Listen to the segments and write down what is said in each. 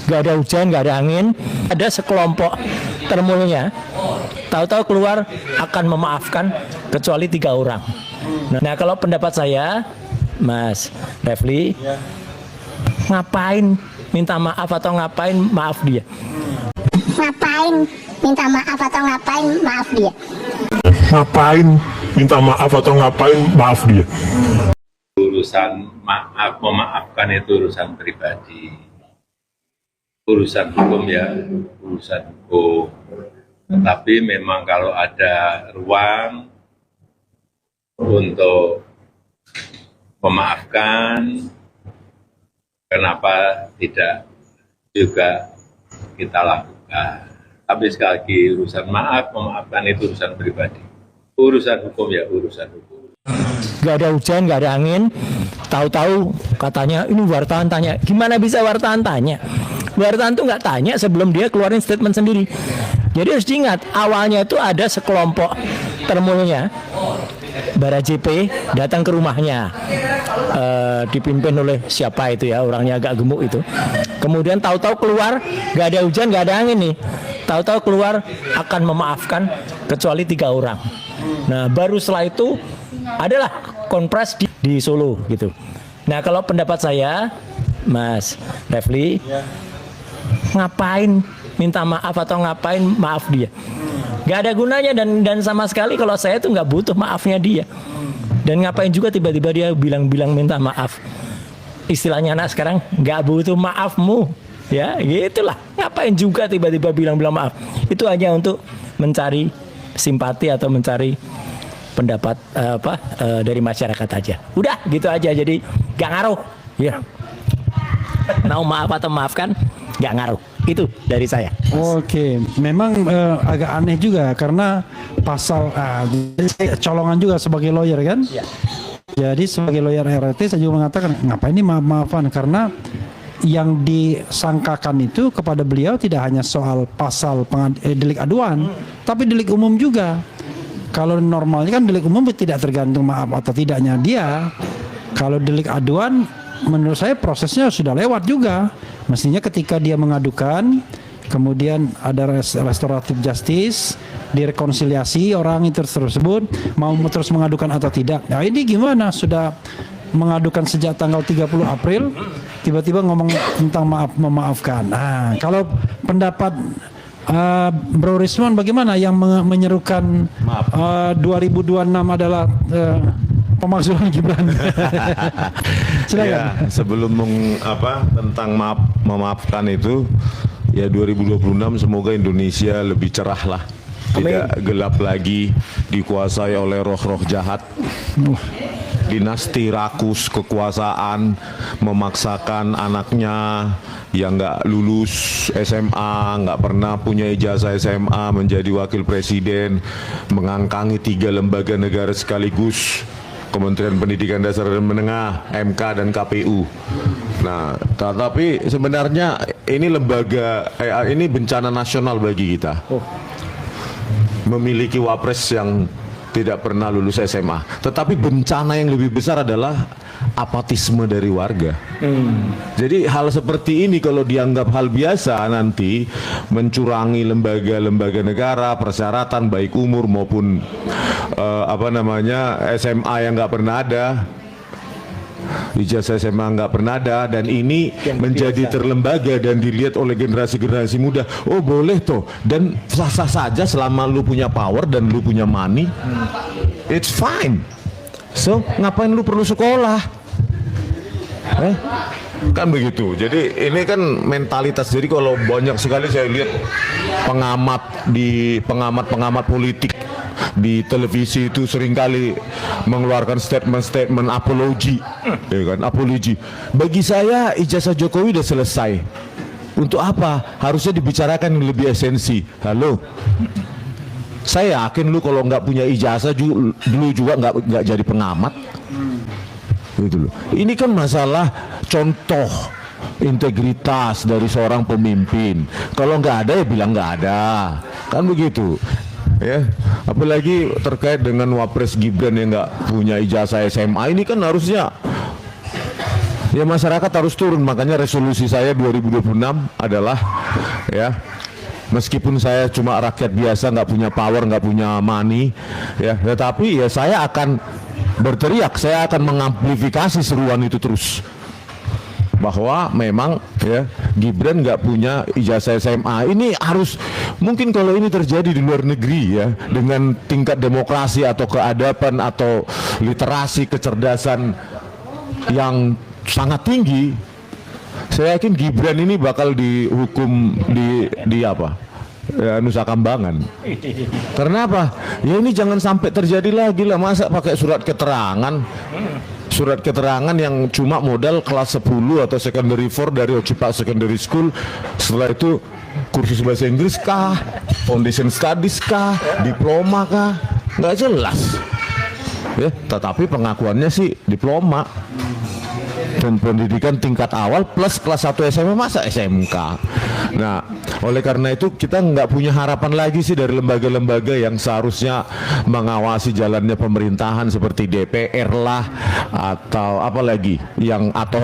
nggak ada hujan, nggak ada angin, ada sekelompok termulnya, tahu-tahu keluar akan memaafkan kecuali 3 orang. Nah, kalau pendapat saya, Mas Refli, ngapain minta maaf atau ngapain maaf dia? Ngapain minta maaf atau ngapain maaf dia? Ngapain minta maaf atau ngapain maaf dia? Urusan maaf memaafkan itu urusan pribadi, urusan hukum ya urusan hukum. Tetapi memang kalau ada ruang untuk memaafkan, kenapa tidak juga kita lakukan. Tapi sekali lagi urusan maaf memaafkan itu urusan pribadi, urusan hukum ya urusan hukum. Nggak ada hujan, nggak ada angin, tahu-tahu katanya ini wartawan tanya. Gimana bisa wartawan tanya? Wartawan tuh nggak tanya sebelum dia keluarin statement sendiri. Jadi harus diingat, awalnya itu ada sekelompok termulnya, Barajp datang ke rumahnya, dipimpin oleh siapa itu ya, orangnya agak gemuk itu. Kemudian tahu-tahu keluar, nggak ada hujan, nggak ada angin nih. Tahu-tahu keluar akan memaafkan kecuali 3 orang. Nah, baru setelah itu adalah konpres di Solo gitu. Nah, kalau pendapat saya, Mas Refli, ngapain minta maaf atau ngapain maaf dia? Nggak ada gunanya dan sama sekali kalau saya tuh nggak butuh maafnya dia. Dan ngapain juga tiba-tiba dia bilang-bilang minta maaf. Istilahnya anak sekarang, nggak butuh maafmu. Ya, gitulah. Ngapain juga tiba-tiba bilang-bilang maaf. Itu hanya untuk mencari simpati atau mencari pendapat dari masyarakat aja. Udah gitu aja, jadi nggak ngaruh. Ya, mau maaf atau maafkan nggak ngaruh. Itu dari saya. Oke, memang agak aneh juga karena pasal colongan juga sebagai lawyer kan. Ya. Jadi sebagai lawyer RT saya juga mengatakan ngapain ini maaf-maafan, karena yang disangkakan itu kepada beliau tidak hanya soal pasal delik aduan, tapi delik umum juga. Kalau normalnya kan delik umum tidak tergantung maaf atau tidaknya dia. Kalau delik aduan, menurut saya prosesnya sudah lewat juga. Mestinya ketika dia mengadukan, kemudian ada restoratif justice, direkonsiliasi orang itu tersebut mau terus mengadukan atau tidak. Nah, ini gimana? Sudah mengadukan sejak tanggal 30 April, tiba-tiba ngomong tentang memaafkan. Nah, kalau pendapat Bro Risman bagaimana, yang menyerukan 2026 adalah pemakzulan Gibran? Silakan. Ya, sebelum tentang memaafkan itu, ya 2026 semoga Indonesia lebih cerah lah, tidak gelap lagi dikuasai oleh roh-roh jahat. Dinasti rakus kekuasaan memaksakan anaknya yang nggak lulus SMA, nggak pernah punya ijazah SMA menjadi wakil presiden, mengangkangi 3 lembaga negara sekaligus, Kementerian Pendidikan Dasar dan Menengah, MK dan KPU. Nah, tapi sebenarnya ini ini bencana nasional bagi kita. Memiliki wapres yang tidak pernah lulus SMA. Tetapi bencana yang lebih besar adalah apatisme dari warga. Jadi hal seperti ini kalau dianggap hal biasa, nanti mencurangi lembaga-lembaga negara, persyaratan baik umur maupun SMA yang nggak pernah ada, ijazah SMA nggak pernah ada, dan ini menjadi terlembaga dan dilihat oleh generasi-generasi muda. Oh boleh toh, dan sah-sah saja selama lu punya power dan lu punya money, it's fine. So ngapain lu perlu sekolah? Kan begitu. Jadi ini kan mentalitas. Jadi kalau banyak sekali saya lihat pengamat politik di televisi itu seringkali mengeluarkan statement apologi, ya kan, apologi. Bagi saya ijazah Jokowi udah selesai. Untuk apa? Harusnya dibicarakan yang lebih esensi. Halo, saya yakin lu kalau nggak punya ijazah dulu juga nggak jadi pengamat. Gitu loh. Ini kan masalah contoh integritas dari seorang pemimpin. Kalau nggak ada ya bilang nggak ada, kan begitu. Ya, apalagi terkait dengan Wapres Gibran yang nggak punya ijazah SMA, ini kan harusnya Ya masyarakat harus turun, makanya resolusi saya 2026 adalah ya, meskipun saya cuma rakyat biasa, nggak punya power, nggak punya money, ya, tetapi ya saya akan berteriak, saya akan mengamplifikasi seruan itu terus, bahwa memang ya Gibran nggak punya ijazah SMA. Ini harus, mungkin kalau ini terjadi di luar negeri ya, dengan tingkat demokrasi atau keadaban atau literasi kecerdasan yang sangat tinggi, saya yakin Gibran ini bakal dihukum di apa? Ya, Nusa Kambangan. Karena apa? Ya ini jangan sampai terjadi lagi lah, masa pakai surat keterangan. Surat keterangan yang cuma modal kelas 10 atau secondary 4 dari Ocipak Secondary School. Setelah itu kursus bahasa Inggris kah? Foundation Studies kah? Diploma kah? Nggak jelas. Ya, tetapi pengakuannya sih diploma dan pendidikan tingkat awal plus kelas 1 SMA, masa SMK. Nah, oleh karena itu kita nggak punya harapan lagi sih dari lembaga-lembaga yang seharusnya mengawasi jalannya pemerintahan seperti DPR lah, atau apa lagi yang ad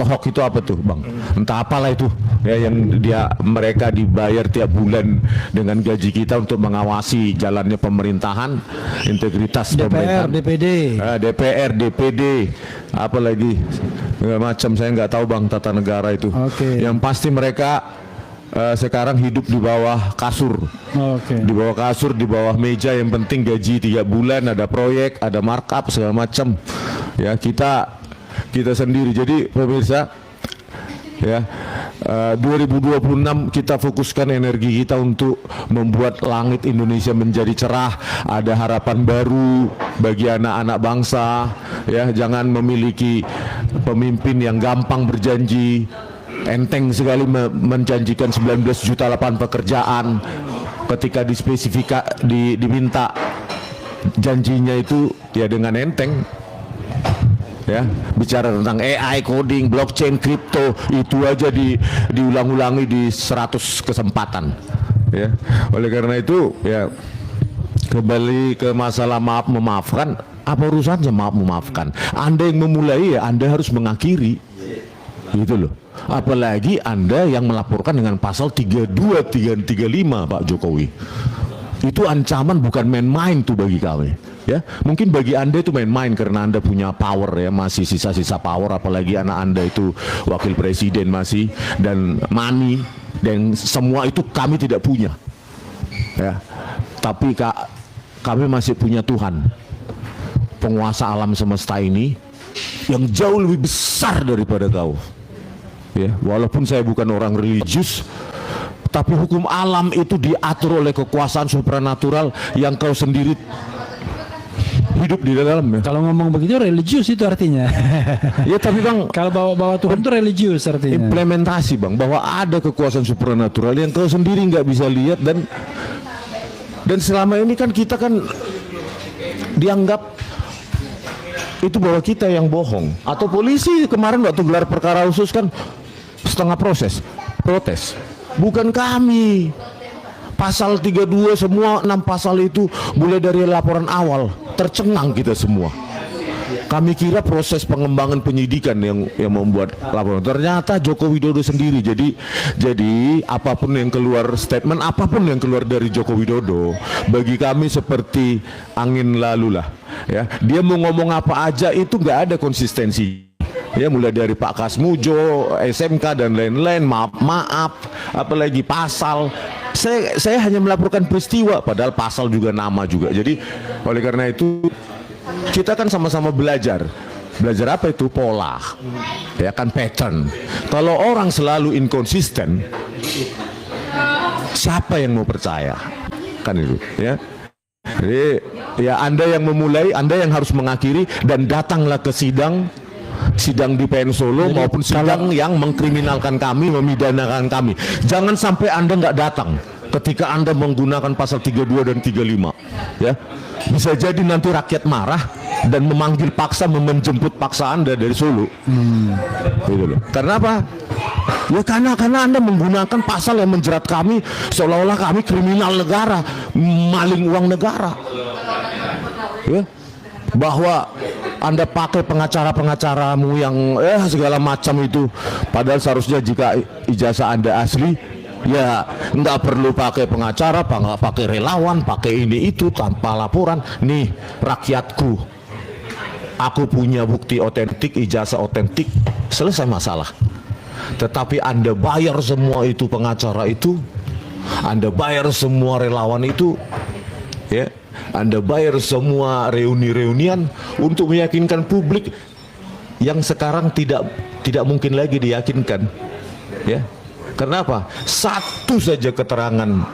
hoc itu apa tuh Bang? Entah apalah itu ya, yang mereka dibayar tiap bulan dengan gaji kita untuk mengawasi jalannya pemerintahan, integritas DPR, pemerintahan. DPD. DPR, DPD, apa lagi macam, saya nggak tahu Bang tata negara itu. Oke. Yang pasti mereka sekarang hidup di bawah kasur. Oke. Di bawah kasur, di bawah meja, yang penting gaji 3 bulan, ada proyek, ada markup segala macam. Ya, kita sendiri. Jadi pemirsa ya, 2026 kita fokuskan energi kita untuk membuat langit Indonesia menjadi cerah. Ada harapan baru bagi anak-anak bangsa ya. Jangan memiliki pemimpin yang gampang berjanji, enteng sekali menjanjikan 19 juta lapangan pekerjaan, ketika diminta janjinya itu ya dengan enteng. Ya, bicara tentang AI, coding, blockchain, kripto, itu aja diulang-ulangi di 100 kesempatan. Ya, oleh karena itu ya, kembali ke masalah maaf memaafkan. Apa urusannya maaf memaafkan? Anda yang memulai ya Anda harus mengakhiri, gitu loh. Apalagi Anda yang melaporkan dengan pasal 32, 35 Pak Jokowi. Itu ancaman bukan main-main tuh bagi kami. Ya, mungkin bagi Anda itu main-main karena Anda punya power ya, masih sisa-sisa power, apalagi anak Anda itu wakil presiden masih, dan money, dan semua itu kami tidak punya. Ya. Tapi kami masih punya Tuhan, penguasa alam semesta ini yang jauh lebih besar daripada kau. Ya, walaupun saya bukan orang religius, tapi hukum alam itu diatur oleh kekuasaan supranatural yang kau sendiri hidup di dalamnya. Kalau ngomong begitu religius itu artinya. Ya tapi Bang, kalau bawa Tuhan itu religius artinya. Implementasi Bang, bahwa ada kekuasaan supranatural yang kau sendiri nggak bisa lihat, dan selama ini kan kita kan dianggap itu bahwa kita yang bohong. Atau polisi kemarin waktu gelar perkara khusus kan setengah protes. Bukan kami. Pasal 32 semua 6 pasal itu mulai dari laporan awal tercengang kita semua. Kami kira proses pengembangan penyidikan yang membuat laporan. Ternyata Joko Widodo sendiri. Jadi apapun yang keluar, statement apapun yang keluar dari Joko Widodo bagi kami seperti angin lalu lah. Ya, dia mau ngomong apa aja itu nggak ada konsistensi. Ya, mulai dari Pak Kasmujo, SMK dan lain-lain, maaf, apalagi pasal. Saya hanya melaporkan peristiwa, padahal pasal juga nama juga. Jadi oleh karena itu kita kan sama-sama belajar. Belajar apa itu? Pola. Ya kan, pattern. Kalau orang selalu inkonsisten, siapa yang mau percaya? Kan itu, ya. Jadi ya Anda yang memulai, Anda yang harus mengakhiri, dan datanglah ke sidang di PN Solo. Jadi, maupun sidang yang mengkriminalkan kami, memidanakan kami. Jangan sampai Anda nggak datang ketika Anda menggunakan pasal 32 dan 35. Ya, bisa jadi nanti rakyat marah dan memanggil paksa, menjemput paksa Anda dari Solo. Gitu loh. Karena apa? Ya karena Anda menggunakan pasal yang menjerat kami seolah-olah kami kriminal negara, maling uang negara. Ya, bahwa Anda pakai pengacara-pengacaramu yang segala macam itu. Padahal seharusnya jika ijazah Anda asli, ya nggak perlu pakai pengacara, nggak pakai relawan, pakai ini itu tanpa laporan. Nih rakyatku, aku punya bukti otentik, ijazah otentik, selesai masalah. Tetapi Anda bayar semua itu pengacara itu, Anda bayar semua relawan itu, ya, Anda bayar semua reuni-reunian untuk meyakinkan publik yang sekarang tidak mungkin lagi diyakinkan, ya. Kenapa? Satu saja keterangan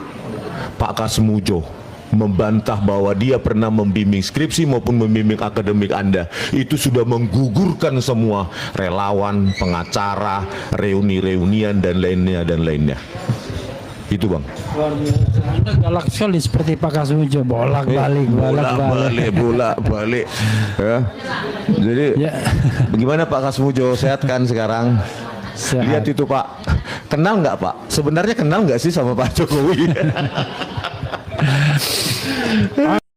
Pak Kasmujo membantah bahwa dia pernah membimbing skripsi maupun membimbing akademik Anda, itu sudah menggugurkan semua relawan, pengacara, reuni-reunian dan lainnya. Itu Bang. Anda galak sekali seperti Pak Kasmujo, bolak-balik. Ya. Jadi Ya. bagaimana Pak Kasmujo, sehat kan sekarang? Sehat. Lihat itu Pak, kenal nggak Pak? Sebenarnya kenal nggak sih sama Pak Jokowi?